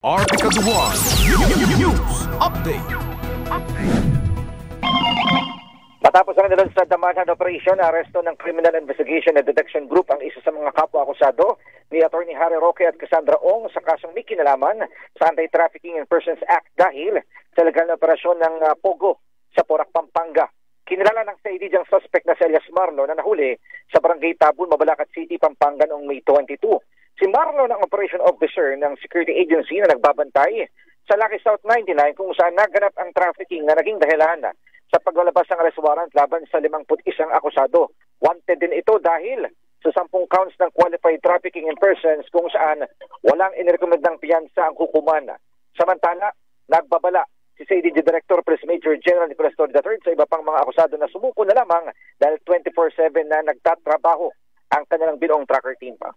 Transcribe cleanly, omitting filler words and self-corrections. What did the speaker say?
Articaduan News Update. Matapos ang nilansad na manhunt operation, aresto ng Criminal Investigation and Detection Group ang isa sa mga kapwa-akusado ni Atty. Harry Roque at Cassandra Ong sa kasong may kinalaman sa Anti-Trafficking in Persons Act dahil sa legal na operasyon ng Pogo sa Porac, Pampanga. Kinilala ng CID ang suspect na si Elias Marlo na nahuli sa Barangay Tabun, Mabalacat City, Pampanga noong May 22. Si Marlo ng Operation Officer ng Security Agency na nagbabantay sa Lucky South 99 kung saan naganap ang trafficking na naging dahilan sa paglalabas ng arrest warrant laban sa 51 akusado. Wanted din ito dahil sa 10 counts ng qualified trafficking in persons kung saan walang inirekomend ng piyansa ang hukuman. Samantala, nagbabala si CID Director Police Major General Nicolas Torre III sa iba pang mga akusado na sumuko na lamang dahil 24/7 na nagtatrabaho ang kanilang binuong tracker team pa.